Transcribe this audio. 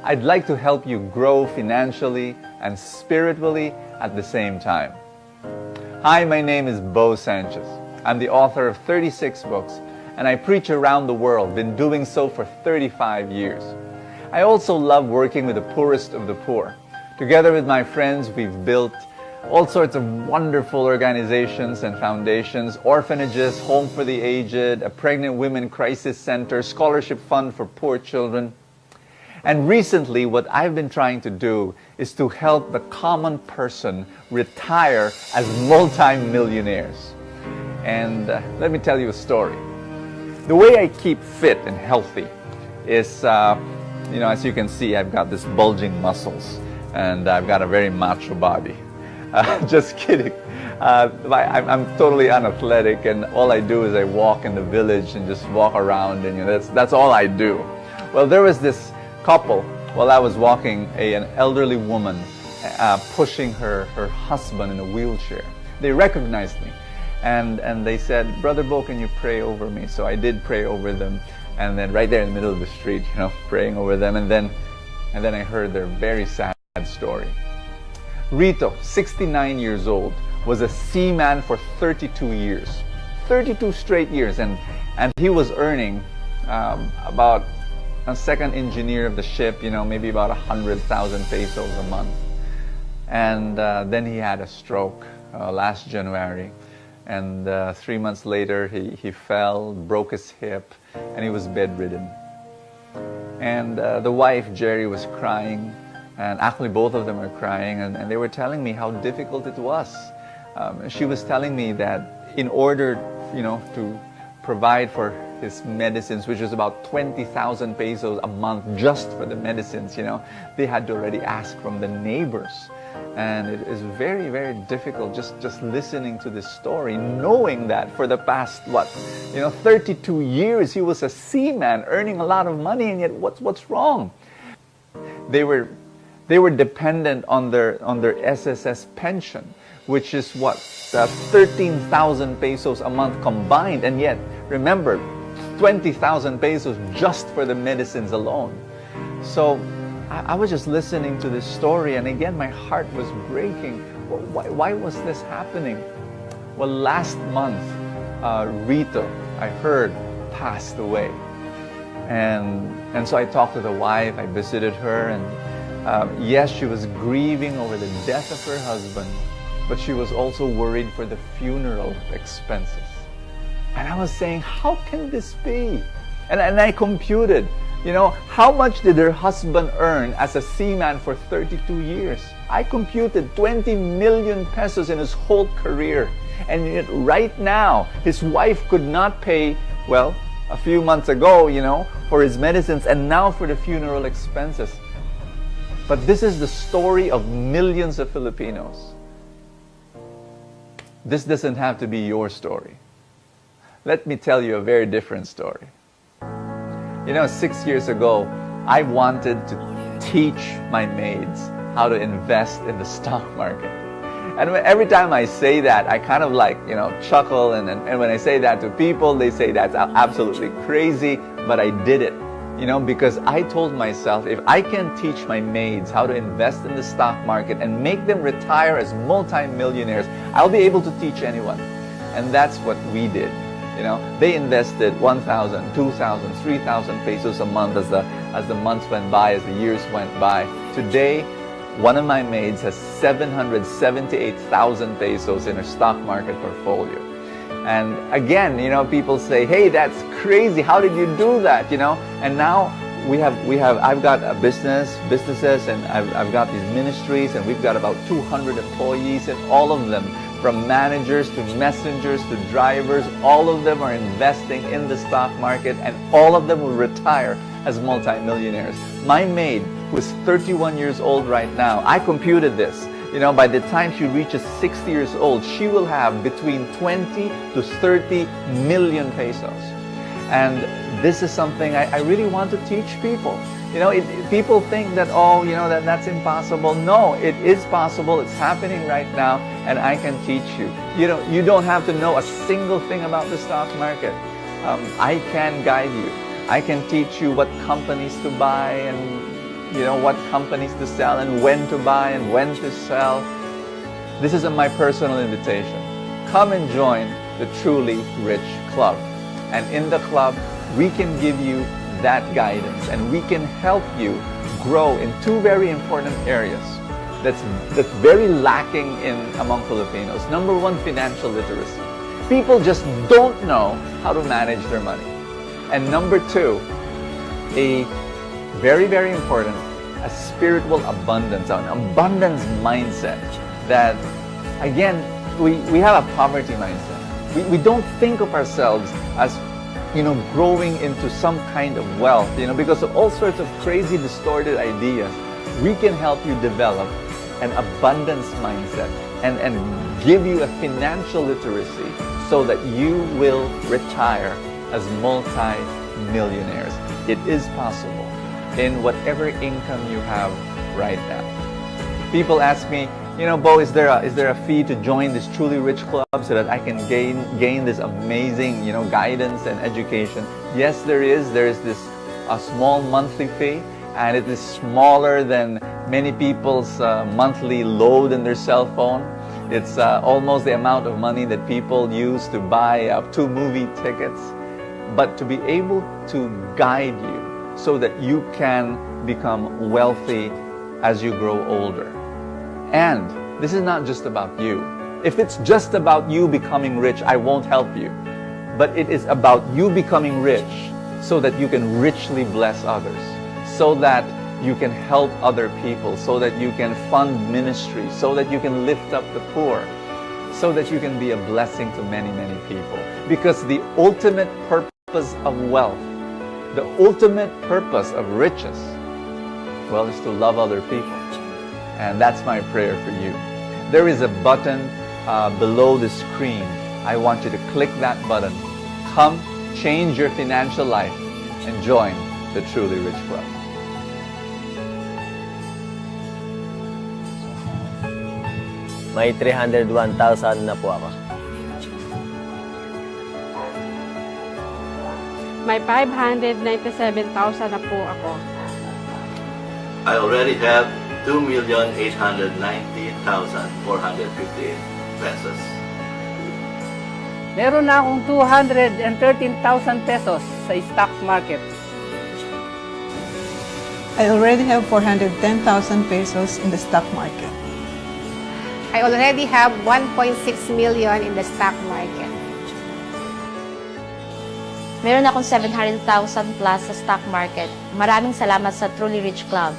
I'd like to help you grow financially and spiritually at the same time. Hi, my name is Sanchez. I'm the author of 36 books, and I preach around the world, been doing so for 35 years. I also love working with the poorest of the poor. Together with my friends, we've built all sorts of wonderful organizations and foundations, orphanages, home for the aged, a pregnant women crisis center, scholarship fund for poor children. And recently, what I've been trying to do is to help the common person retire as multi-millionaires. And let me tell you a story. The way I keep fit and healthy is, as you can see, I've got this bulging muscles and I've got a very macho body. Just kidding. I'm totally unathletic, and all I do is I walk in the village and just walk around, and that's all I do. Well, there was this couple, while I was walking, an elderly woman pushing her husband in a wheelchair. They recognized me, and they said, "Brother Bo, can you pray over me?" So I did pray over them, and then right there in the middle of the street, praying over them, and then I heard their very sad story. Rito, 69 years old, was a seaman for 32 years. 32 straight years, and he was earning about a second engineer of the ship, maybe about 100,000 pesos a month. And then he had a stroke last January, and 3 months later he fell, broke his hip, and he was bedridden. And the wife, Jerry, was crying, and actually both of them are crying, and they were telling me how difficult it was. She was telling me that in order, to provide for his medicines, which is about 20,000 pesos a month just for the medicines, they had to already ask from the neighbors. And it is very, very difficult just listening to this story, knowing that for the past, 32 years he was a seaman earning a lot of money, and yet what's wrong? They were dependent on their SSS pension, which is 13,000 pesos a month combined, and yet, remember, 20,000 pesos just for the medicines alone. So I was just listening to this story, and again my heart was breaking. Why was this happening? Well, last month, Rito, I heard, passed away. And so I talked to the wife, I visited her, and yes, she was grieving over the death of her husband, but she was also worried for the funeral expenses. And I was saying, how can this be? And I computed, how much did her husband earn as a seaman for 32 years? I computed 20 million pesos in his whole career. And yet right now, his wife could not pay, a few months ago, for his medicines, and now for the funeral expenses. But this is the story of millions of Filipinos. This doesn't have to be your story. Let me tell you a very different story. 6 years ago, I wanted to teach my maids how to invest in the stock market. And every time I say that, I kind of chuckle, and when I say that to people, they say that's absolutely crazy, but I did it. Because I told myself, if I can teach my maids how to invest in the stock market and make them retire as multi-millionaires, I'll be able to teach anyone. And that's what we did. They invested 1,000, 2,000, 3,000 pesos a month as the months went by, as the years went by. Today, one of my maids has 778,000 pesos in her stock market portfolio. And again, people say, "Hey, that's crazy. How did you do that?" And now I've got businesses, and I've got these ministries, and we've got about 200 employees, and all of them, from managers to messengers to drivers, all of them are investing in the stock market, and all of them will retire as multimillionaires. My maid, who is 31 years old right now, I computed this. By the time she reaches 60 years old, she will have between 20 to 30 million pesos. And this is something I really want to teach people. People think that, that's impossible. No, it is possible. It's happening right now, and I can teach you. You don't have to know a single thing about the stock market. I can guide you. I can teach you what companies to buy and what companies to sell and when to buy and when to sell. This is my personal invitation. Come and join the Truly Rich Club. And in the club, we can give you that guidance and we can help you grow in two very important areas that's very lacking among Filipinos. Number one, financial literacy. People just don't know how to manage their money. And number two, a very, very important, a spiritual abundance, an abundance mindset that, again, we have a poverty mindset. We don't think of ourselves as, growing into some kind of wealth, because of all sorts of crazy, distorted ideas. We can help you develop an abundance mindset and give you a financial literacy so that you will retire as multi-millionaires. It is possible in whatever income you have right now. People ask me, Bo, is there a fee to join this Truly Rich Club so that I can gain this amazing, guidance and education? Yes, there is. There is this small monthly fee, and it is smaller than many people's monthly load in their cell phone. It's almost the amount of money that people use to buy 2 movie tickets. But to be able to guide you so that you can become wealthy as you grow older. And this is not just about you. If it's just about you becoming rich, I won't help you. But it is about you becoming rich so that you can richly bless others, so that you can help other people, so that you can fund ministry, so that you can lift up the poor, so that you can be a blessing to many, many people. Because the ultimate purpose of wealth, the ultimate purpose of riches, well, is to love other people. And that's my prayer for you. There is a button below the screen. I want you to click that button. Come, change your financial life, and join the Truly Rich Club. May 301,000 na po ako. May 597,000 na po ako. I already have 2,890,458 pesos. Meron na akong 213,000 pesos sa stock market. I already have 410,000 pesos in the stock market. I already have 1.6 million in the stock market. Meron akong 700,000 plus sa stock market. Maraming salamat sa Truly Rich Club.